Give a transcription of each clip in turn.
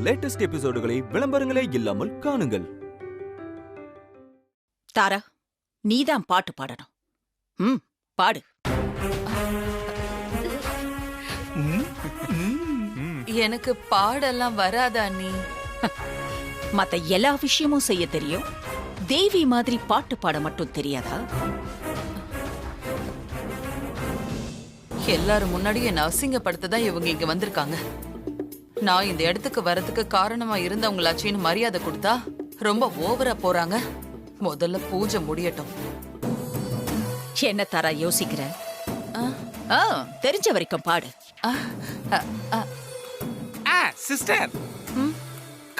Latest எபிசோடுகளை விளம்பரங்களே இல்லாமல் காணுங்கள். தாரா, நீதான் பாட்டு பாடணும். பாடு. எனக்கு பாடெல்லாம் வராதா நீ? மத்த எல்லா விஷயமும் செய்ய தெரியும், தேவி மாதிரி பாட்டு பாட மட்டும் தெரியாதா? எல்லாரும் முன்னாடி என்ன அசிங்கப்படுத்ததான் இவங்க இங்க வந்திருக்காங்க. நான் இந்த இடத்துக்கு வரதுக்கு காரணமா இருந்தவங்களாச்சின்னு மரியாதை கொடுத்தா ரொம்ப ஓவரா போறாங்க. முதல்ல பூஜை முடியட்டும். என்ன தாரா யோசிக்கிற? தெரிஞ்ச வரைக்கும் பாடு. சிஸ்டர்,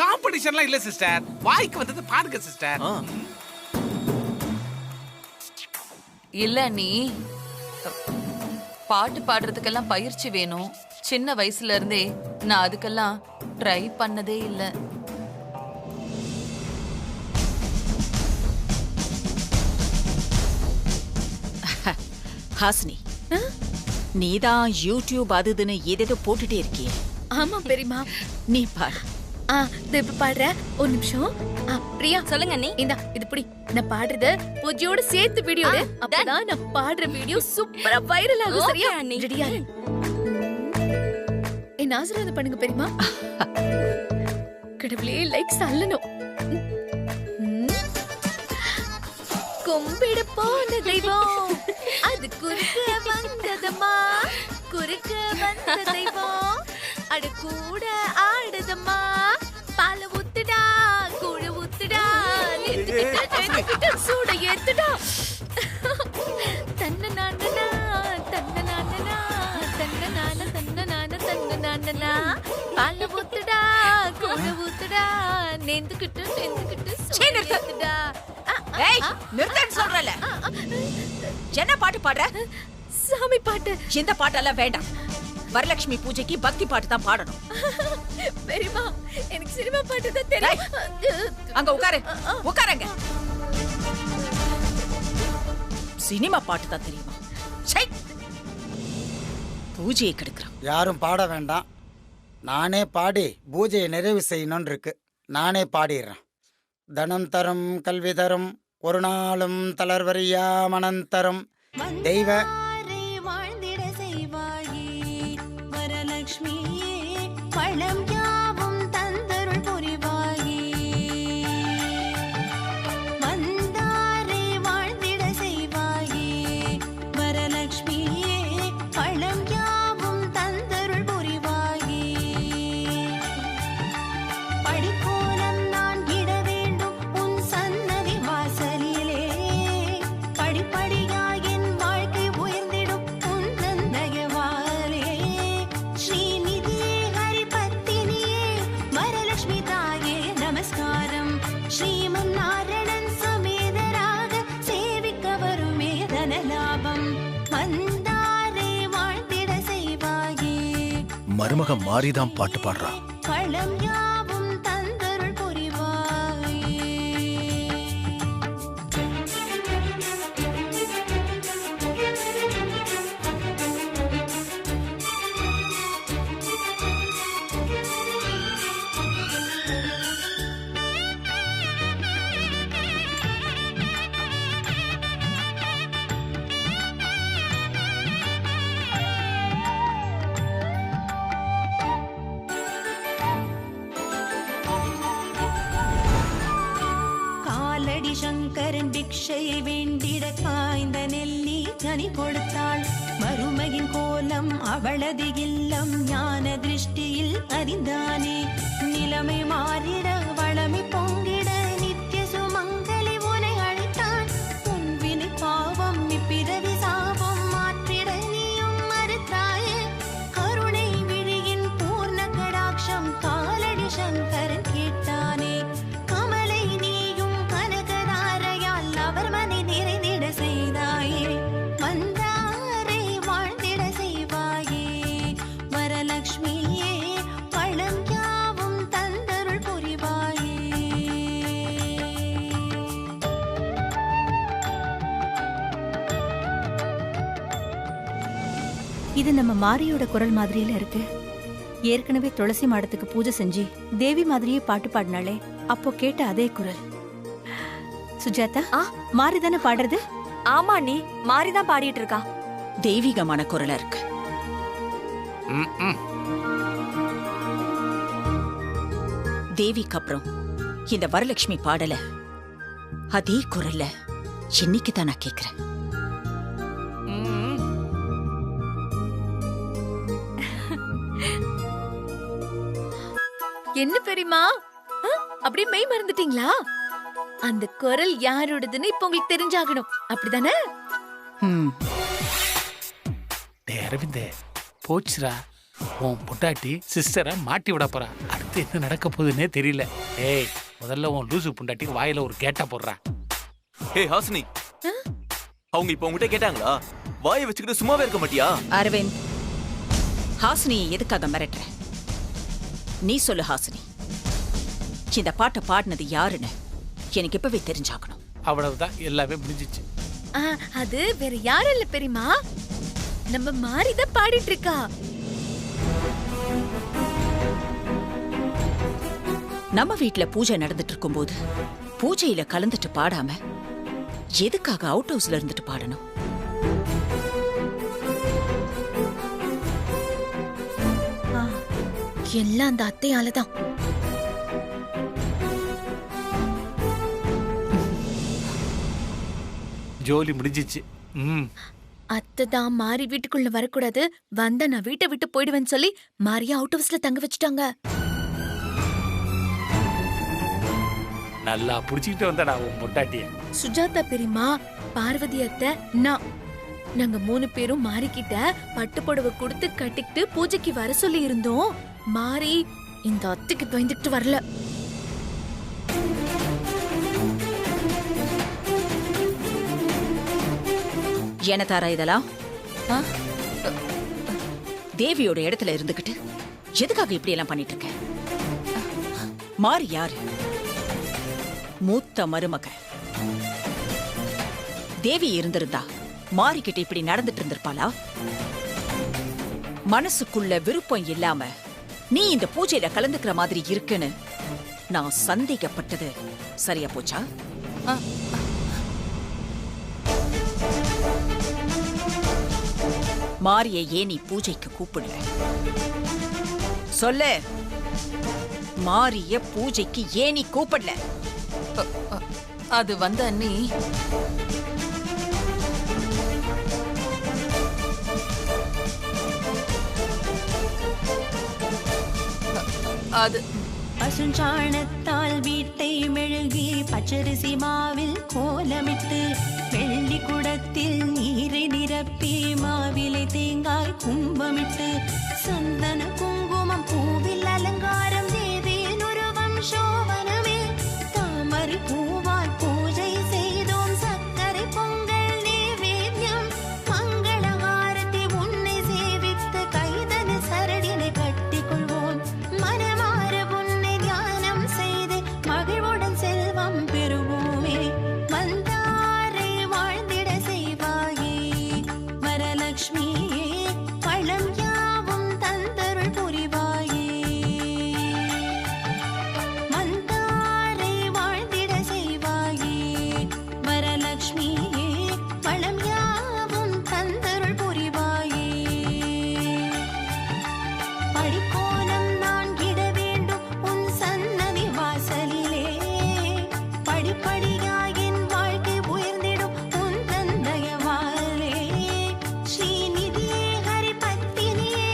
காம்படிஷன்லாம் இல்ல சிஸ்டர், வாய்க்கு வந்தது பாருங்க சிஸ்டர். இல்ல, நீ பாட்டு பாடுறதுக்கெல்லாம் பயிற்சி வேணும். சின்ன வயசுல இருந்தே நான் அதுக்கெல்லாம் ட்ரை பண்ணதே இல்லை. ஹாசினி, நீதான் யூடியூப் அதுன்னு ஏதேதோ போட்டுட்டே இருக்கிய. ஆமா பெரியமா. நீ பாடு. இப்ப பாடுற. ஒரு நிமிஷம். பிரியா சொல்லுங்க. நீ இந்தா இது புடி. நான் பாடுறத பூஜையோட சேர்த்து வீடியோ எடு. அப்பதான் நான் பாடுற வீடியோ சூப்பரா வைரல் ஆகும். சரியா? ரெடியா? என்ன ஆசீர்வாதம் பண்ணுங்க பெரியமா. கடவுளே, லைக்ஸ் அல்லணும். கும்பிட போன தெய்வம் அது குறுக்க வந்ததம்மா, குறுக்க வந்த தெய்வம் அட கூட ஆடுதம்மா. பால ஊத்துடா, கூழ ஊத்துடா, சூட ஏத்துடா. தன்ன நானனா தன்ன நானனா தன்ன நான தன்ன நான தன்ன நானனா. பால ஊத்துடா, கூழ ஊத்துடா, நேந்துக்கிட்டு ஏத்துடா. ஏய், நிறுத்தன்னு சொல்றல. என்ன பாட்டு பாடுற? சாமி பாட்டு. இந்த பாட்டெல்லாம் வேண்டாம். வரலட்சுமி பூஜைக்கு பக்தி பாட்டு தான் பாடணும். பெரியமா, எனக்கு சினிமா பாட்டு தான் தெரியும். அங்க உட்காரு, உட்காருங்க. சினிமா பாட்டு தான் தெரியுமா? பூஜையை கெடுக்கிறான். யாரும் பாட வேண்டாம், நானே பாடி பூஜையை நிறைவு செய்யணும்னு இருக்கு. நானே பாடிடுறேன். தனம் தரும் கல்வி தரும் ஒரு நாளும் தளர்வரியா மனந்தரும் தெய்வ வாழ்ந்திட செய்வாயே வரலட்சுமியே பழம் யாவும் தந்தருள் புரிவாயே. வந்தாரை வாழ்ந்திட செய்வாயே வரலட்சுமியே பழம் யாவும் தந்தருள் புரிவாயே. படிக்கோலம் நான் இட வேண்டும் உன் சன்னதி வாசலிலே, படிப்படியாய் என் வாழ்க்கை உயர்ந்திடும் உன் நந்தயவாலே. ஸ்ரீநிதியே ஹரிபத்தினியே வரலட்சுமி தாயே நமஸ்காரம். ஸ்ரீமன் நாரணன் சமேதராக சேவிக்க வருமே தனலாபம். வந்தாரை வாழ்ந்திட செய்வாயே. மருமகம் மாறிதான் பாட்டு பாடுறா. பழம் யாவும் தந்தருள் புரிவாயே. காலடி சங்கரன் பிக்ஷையை வேண்டிட காய்ந்த நெல்லி கனி கொடுத்தாள். மருமையின் கோலம் அவளது இல்லம் ஞான திருஷ்டியில் அறிந்தானே. நிலைமை மாறிட வளமை பொங்கிட நித்திய சுமங்கலி உனை அழைத்தான். உன்வினை பாவம் இப்பிறவி சாபம் மாற்றிட நீயும் மறுத்தாயே. கருணை விழியின் பூர்ண கடாட்சம் காலடி சங்கரன் கேட்டானே. கமலை நீயும் கனகதாரையால் அவர் மனை நிறைந்திட செய்தாயே. வந்தாரை வாழ்ந்திட செய்வாயே வரலட்சுமியே பழம் யாவும் தந்தருள் புரிவாயே. இது நம்ம மாரியோட குரல் மாதிரியில இருக்கு. ஏற்கனவே துளசி மாடத்துக்கு பூஜை செஞ்சு தேவி மாதிரியே பாட்டு பாடினாளே, அப்போ கேட்ட அதே குரல். சுஜாதா, மாறிதானே பாடுறது? ஆமா நீ மாறிதான் பாடிட்டு இருக்கா. தெய்வீகமான குரலா இருக்கு. தேவிக்கு அப்புறம் இந்த வரலட்சுமி பாடல அதே குரல்ல இன்னைக்கு தான் நான் கேக்குறேன். என்ன பெரியமா, அப்படியே மெய் மறந்துட்டீங்களா? அந்த குரல் யாரோடதுன்னு இப்ப உங்களுக்கு தெரிஞ்சாகணும், அப்படிதானே? அரவிந்தே, போச்சுரா, உன் பொண்டாட்டி சிஸ்டரை மாட்டி விட போறா. அடுத்து என்ன நடக்க போகுதுன்னே தெரியல. ஏய், முதல்ல உன் லூசு பொண்டாட்டிக்கு வாயில ஒரு கேட்டா போடுறா. ஹே ஹாசினி, அவங்க இப்ப உங்ககிட்ட கேட்டாங்களா? வாயை வச்சுக்கிட்டு சும்மாவே இருக்க மாட்டியா? அரவிந்த், ஹாசினியை எதுக்காக மிரட்டுற? நீ சொல்லு ஹாசினி, இந்த பாட்டை பாடினது யாருன்னு எனக்கு இப்பவே தெரிஞ்சாகணும். அவ்வளவுதான், எல்லாமே முடிஞ்சிச்சு. அது வேற யாரும் இல்ல பெரியமா, நம்ம மாறிதான் பாடிட்டு இருக்கா. நம்ம வீட்ல பூஜை நடந்துட்டு இருக்கும்போது பூஜையில கலந்துட்டு பாடாம எதுக்காக அவுட் ஹவுஸ்ல இருந்துட்டு பாடணும்? எல்லாம் அந்த அத்தையாலதான். ஜோலி முடிஞ்சிச்சு. அத்தை தான் மாறி வீட்டுக்குள்ள வரக்கூடாது, வந்தா நான் வீட்டை விட்டு போயிடுவேன்னு சொல்லி மாரியா அவுட் ஹவுஸ்ல தங்க வச்சுட்டாங்க. நல்லா புடிச்சுக்கிட்டு வந்தடா உன் பொண்டாட்டிய. சுஜாதா பெரியமா, பார்வதி அத்தை, நாங்க 3 பேரும் மாறிக்கிட்ட பட்டு புடவை கொடுத்து கட்டிக்கிட்டு பூஜைக்கு வர சொல்லி இருந்தோம். மாறி இந்த அத்தைக்கு பயந்துட்டு வரல. என்ன தாரா இதெல்லாம்? தேவியோட இடத்துல இருந்துகிட்டு எதுக்காக இப்படி எல்லாம் பண்ணிட்டு இருக்க? மாறி யாரு? மூத்த மருமக. தேவி இருந்திருந்தா மாறிக்கிட்டு இப்படி நடந்துட்டு இருந்திருப்பாளா? மனசுக்குள்ள விருப்பம் இல்லாம நீ இந்த பூஜையில கலந்துக்கிற மாதிரி இருக்குன்னு நான் சந்தேகப்பட்டது சரியா போச்சா? மாரியை ஏன் நீ பூஜைக்கு கூப்பிடல? சொல்லு. மாரிய பூஜைக்கு ஏன் நீ கூப்பிடல? அது வந்து அண்ணி, அது பசுஞ்சாணத்தால் வீட்டை மெழுகி பச்சரிசி மாவில் கோலமிட்டு வெள்ளி குடத்தில் நீரை நிரப்பி மாவிலை தேங்காய் கும்பமிட்டு சந்தன குங்குமம் பூவில் அலங்காரம் தேவியின் உருவம் சோபனமே தாமரை பூவால் பூஜை செய்தோம் சக்கரை பொங்கல் நைவேத்யம் மங்களகாரத்தை உன்னை சேவித்து கைதன சரடினை கட்டிக் கொள்வோம் மனமார உன்னை தியானம் செய்து மகிழ்வுடன் செல்வம் பெறுவோமே வந்தாரை வாழ்ந்திட செய்வாயே வரலட்சுமியே பழம் யாவும் தந்தருள் புரிவாயே வந்தாரை வாழ்ந்திட செய்வாயே வரலட்சுமியே பழம் யாவும் தந்தருள் புரிவாயே படிக்கோலம் நான் இட வேண்டும் உன் சன்னதி வாசலிலே படிப்படியாயின் வாழ்க்கை உயர்ந்திடும் உன் தந்தையவாலே ஸ்ரீநிதியே ஹரிபத்தினியே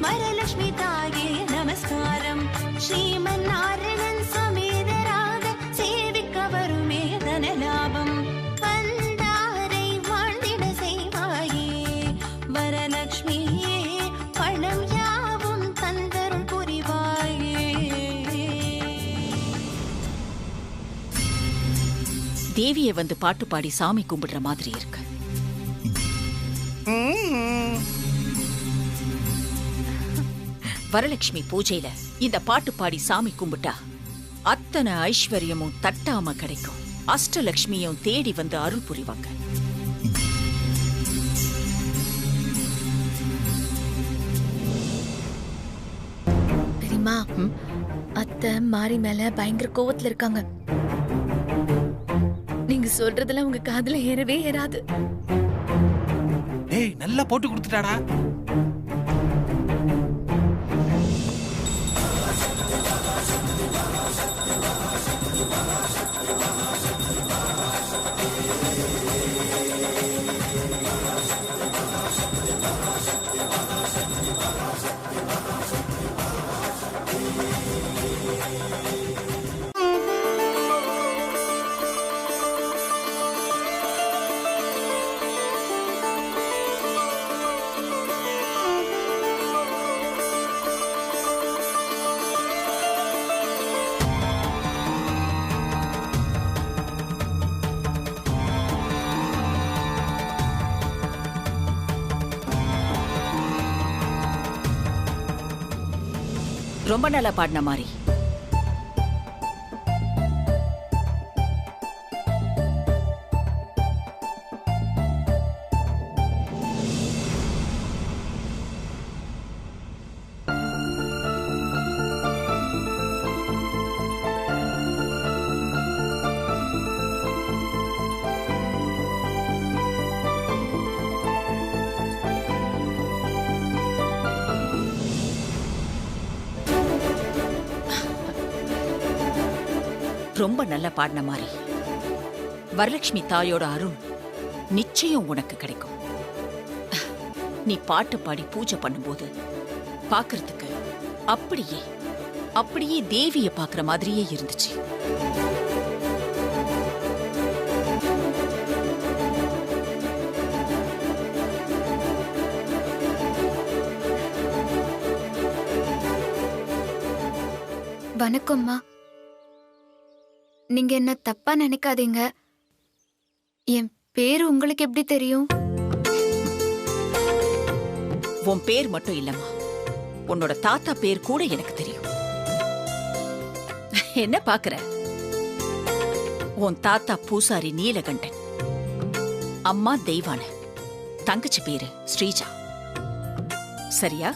வரலட்சுமி தாயே நமஸ்காரம் ஸ்ரீமன் நாராயணன் சமேதராக சேவிக்க வருமே தனலாபம் வந்தாரை வாழ்ந்திட செய்வாயே வரலட்சுமியே பணம் யாவும் தந்தருள் புரிவாயே. தேவியை வந்து பாட்டு பாடி சாமி கும்பிடுற மாதிரி இருக்கு. வரலட்சுமி பூஜையில இந்த பாட்டு பாடி சாமி கும்பிட்டா அத்தனை ஐஸ்வர்யமும் தட்டாம கிடைக்கும். அஷ்டலட்சுமியும் தேடி வந்து அருள் புரிவாங்க. அம்மா அத்தை மாறி மேல பயங்கர கோவத்துல இருக்காங்க. நீங்க சொல்றதெல்லாம் உங்க காதுல ஏறவே ஏறாது. ஏய் நல்லா போட்டு கொடுத்துட்டாடா. ரொம்ப நல்லா பாடின மாதிரி. ரொம்ப நல்ல பாடின மாதிரி. வரலட்சுமி தாயோட அருள் நிச்சயம் உனக்கு கிடைக்கும். நீ பாட்டு பாடி பூஜை பண்ணும்போது பாக்குறதுக்கு அப்படியே அப்படியே தேவிய பாக்குற மாதிரியே இருந்துச்சு. வணக்கம்மா. நீங்க என்ன தப்பா நினைக்காதீங்க. என் பேரு உங்களுக்கு எப்படி தெரியும்? உன் பேர் மட்டும் இல்லம்மா, உன்னோட தாத்தா பேர் கூட எனக்கு தெரியும். என்ன பாக்குற? உன் தாத்தா பூசாரி நீலகண்டன், அம்மா தெய்வான, தங்கச்சி பேரு ஸ்ரீஜா. சரியா?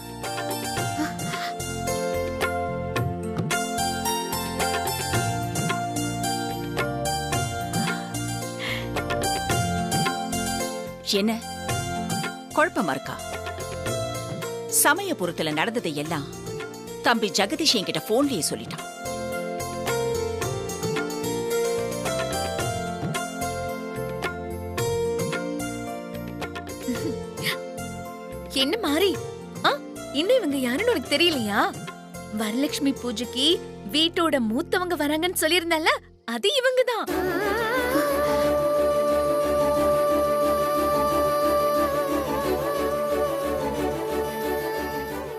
என்ன குழப்பமா இருக்கா? சமயபுரத்துல நடந்ததை எல்லாம் தம்பி ஜெகதீஷ் என்கிட்ட போன்லயே சொல்லிட்டான். என்ன மாறி? இன்னும் இவங்க யாருன்னு உனக்கு தெரியலையா? வரலட்சுமி பூஜைக்கு வீட்டோட மூத்தவங்க வராங்கன்னு சொல்லியிருந்தால, அது இவங்கதான்.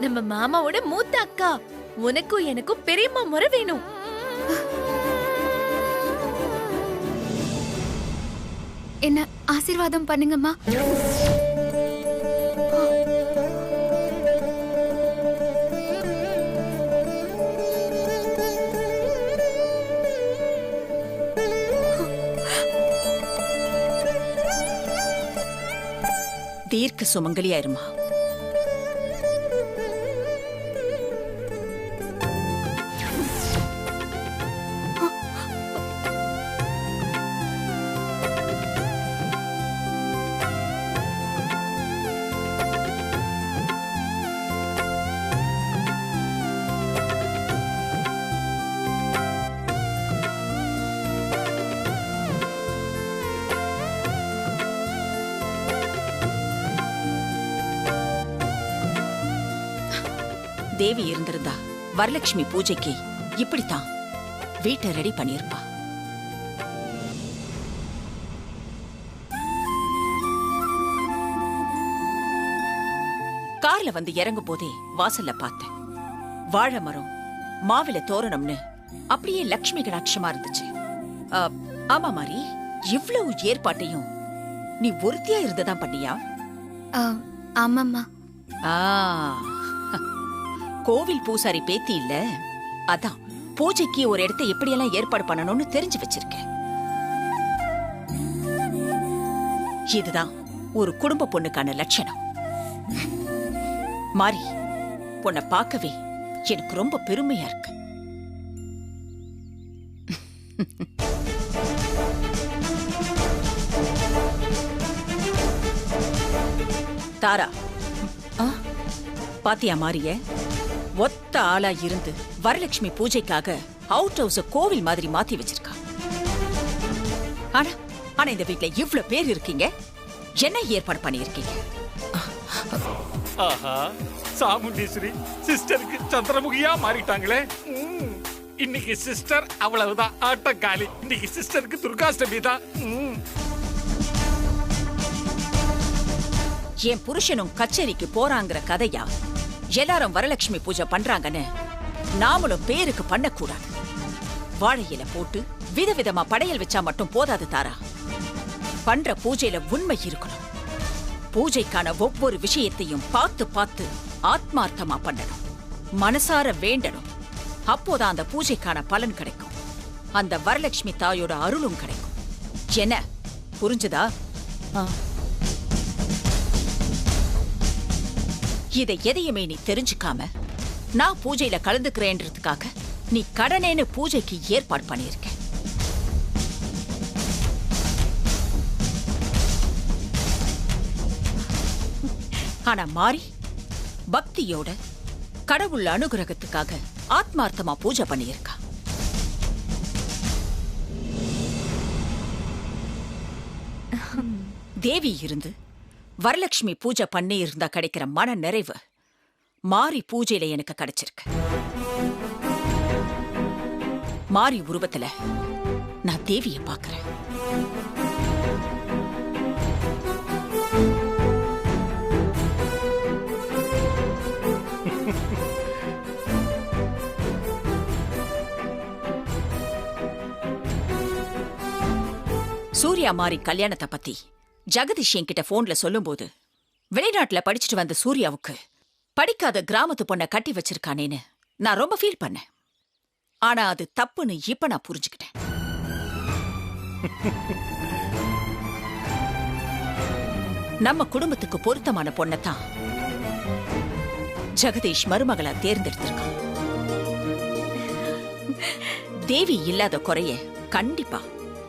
நம்ம மாமாவோட மூத்த அக்கா. உனக்கும் எனக்கும் பெரியம்மா முறை வேணும். என்ன ஆசீர்வாதம் பண்ணுங்கம்மா. தீர்க்க சுமங்கலியாயிருமா. தேவி இருந்திருந்தா வரலட்சுமி பூஜைக்கு இப்படித்தான் வீட்டை ரெடி பண்ணிருப்பா. கார்ல வந்து இறங்கும் போதே வாசல்ல பார்த்தேன். வாழை மரம், மாவில தோரணம்னு அப்படியே லட்சுமி கடாட்சமா இருந்துச்சு. ஆமா மாதிரி இவ்வளவு ஏற்பாட்டையும் நீ ஒருத்தியா இருந்துதான் பண்ணியா? ஆமாம்மா. கோவில் பூசாரி பேத்தி இல்ல, அதான் பூஜைக்கு ஒரு இடத்தை எப்படியெல்லாம் ஏற்பாடு பண்ணணும்னு தெரிஞ்சு வச்சிருக்கேன். இதுதான் ஒரு குடும்ப பொண்ணுக்கான லட்சணம். மாறி, உன்னை பார்க்கவே எனக்கு ரொம்ப பெருமையா இருக்கு. தாரா, பாத்தியா மாரிய? ஒத்த ஆளா இருந்து வரலட்சுமி பூஜைக்காக அவுட் ஹவுஸ் கோவில் மாதிரி மாத்தி வச்சிருக்கா. ஆனா ஆனா இந்த வீட்ல இவ்ளோ பேர் இருக்கீங்க, என்ன ஏற்பாடு பண்ணியிருக்கீங்க? ஆஹா, சாமுண்டீஸ்வரி சிஸ்டருக்கு சந்திரமுகியா மாறிட்டாங்களே. இன்னைக்கு சிஸ்டர் அவ்வளவுதான், ஆட்டம் காலி. இன்னைக்கு சிஸ்டருக்கு துர்காஷ்டமி தான். என் புருஷனும் கச்சேரிக்கு போறாங்கிற கதையா எல்லாரும் வரலட்சுமி பூஜை பண்றாங்கன்னு நாமளும் பேருக்கு பண்ணக்கூடாது. வாழையில போட்டு விதவிதமா படையல் வச்சா மட்டும் போதாது தாரா. பண்ற பூஜையில உண்மை இருக்கணும். பூஜைக்கான ஒவ்வொரு விஷயத்தையும் பார்த்து பார்த்து ஆத்மார்த்தமா பண்ணணும், மனசார வேண்டணும். அப்போதான் அந்த பூஜைக்கான பலன் கிடைக்கும், அந்த வரலட்சுமி தாயோட அருளும் கிடைக்கும். என்ன புரிஞ்சுதா? இதை எதையுமே நீ தெரிஞ்சுக்காம நான் பூஜையில கலந்துக்கிறேன்றதுக்காக நீ கடனேன்னு பூஜைக்கு ஏற்பாடு பண்ணியிருக்க. ஆனா மாறி பக்தியோட கடவுள் அனுகிரகத்துக்காக ஆத்மார்த்தமா பூஜை பண்ணியிருக்கா. தேவி இருந்து வரலட்சுமி பூஜை பண்ணி இருந்தா கிடைக்கிற மன நிறைவு மாறி பூஜையில எனக்கு கிடைச்சிருக்கு. மாறி உருவத்துல நான் தேவிய பாக்குறேன். சூர்யா மாறி கல்யாணத்தை பத்தி ஜெகதீஷ் என்கிட்ட போன்ல சொல்லும்போது வெளிநாட்டுல படிச்சுட்டு வந்த சூர்யாவுக்கு படிக்காத கிராமத்து பொண்ண கட்டி வச்சிருக்கானேன்னு நான் ரொம்ப ஃபீல் பண்ணேன். ஆனா அது தப்புன்னு இப்ப நான் புரிஞ்சுக்கிட்டேன். நம்ம குடும்பத்துக்கு பொருத்தமான பொண்ணத்தான் ஜெகதீஷ் மருமகளா தேர்ந்தெடுத்திருக்கான். தேவி இல்லாத குறைய கண்டிப்பா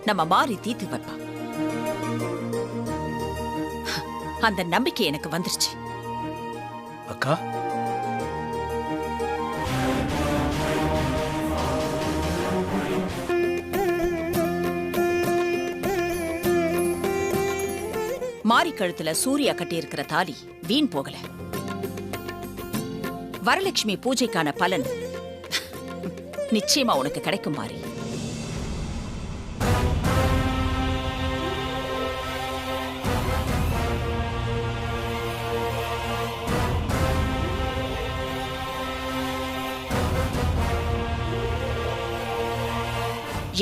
நம்ம மாறி தீர்த்து வைப்பா. அந்த நம்பிக்கை எனக்கு வந்துருச்சு. அக்கா, மாரி கழுத்துல சூர்யா கட்டியிருக்கிற தாலி வீண் போகல. வரலட்சுமி பூஜைக்கான பலன் நிச்சயமா உனக்கு கிடைக்கும் மாறி.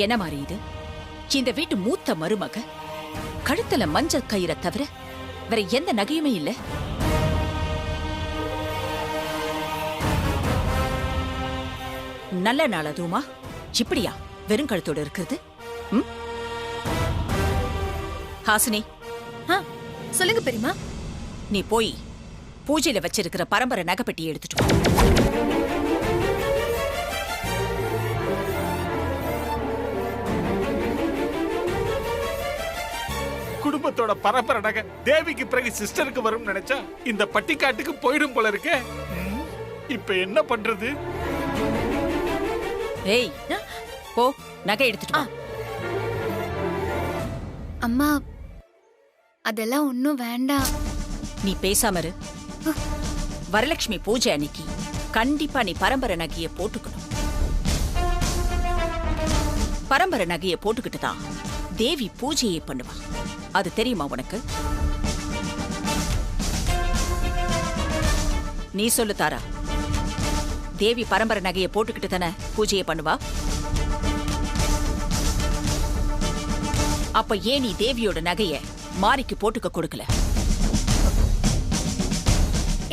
என்ன மாதிரி இது? இந்த வீட்டு மூத்த மருமக கழுத்துல மஞ்சள் கயிறை தவிர வேற எந்த நகையுமே இல்ல. நல்ல நாள் அதுவுமா இப்படியா வெறும் கழுத்தோடு இருக்கிறது? ஹாசினி, சொல்லுங்க பெரியமா. நீ போய் பூஜையில வச்சிருக்கிற பரம்பரை நகைப்பெட்டியை எடுத்துட்டு வா. குடும்பத்தோட பரம்பரை நகை தேவிக்கு பிறகு சிஸ்டருக்கு வரும் நினைச்சா இந்த பட்டிக்காட்டுக்கு போயிடும் போல இருக்கே. இப்ப என்ன பண்றது? ஏய், போ நகை எடுத்துட்டு வா. அம்மா, அதெல்லாம் ஒன்னும் வேண்டாம். நீ பேசாம இரு. வரலட்சுமி பூஜை அன்னைக்கு கண்டிப்பா நீ பரம்பரை நகைய போட்டுக்கணும். பரம்பரை நகைய போட்டுக்கிட்டு தான் தேவி பூஜையை பண்ணுவா. அது தெரியுமா உனக்கு? நீ சொல்லு தாரா, தேவி பரம்பரை நகையை போட்டுக்கிட்டு தானே பூஜையை பண்ணுவா? அப்ப ஏன் நீ தேவியோட நகைய மாரிக்கு போட்டுக்க கொடுக்கல?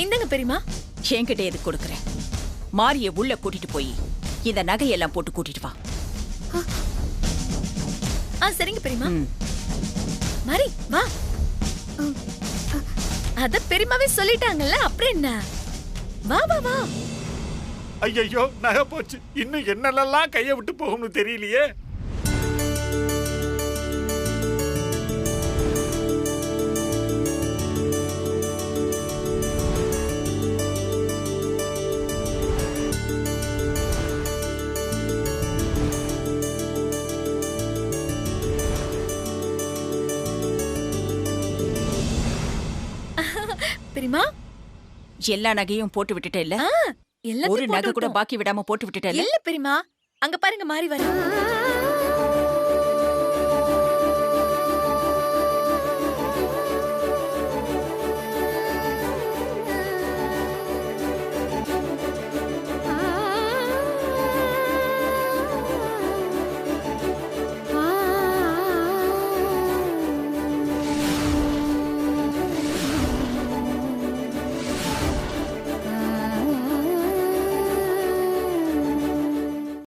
இந்தங்க பெரியமா. என்கிட்ட எது கொடுக்கற? மாரிய உள்ள கூட்டிட்டு போய் இந்த நகையெல்லாம் போட்டு கூட்டிட்டு வா. சரிங்க பெரியமா. மாரி வா. அத பெரியமாவே சொல்லிட்டாங்கல்ல, அப்புறம் என்ன? வா வா வா. ஐயோ நகை போச்சு. இன்னும் என்னெல்லாம் கையை விட்டு போகும்னு தெரியலையே. பெரியமா எல்லா நகையும் போட்டு விட்டுட்டே இல்ல? ஒரு எல்லாத்தையும் நகை கூட போட்டு பாக்கி விடாம போட்டு விட்டுட்டே இல்ல? இல்ல பெரியமா, அங்க பாருங்க மாறி வர.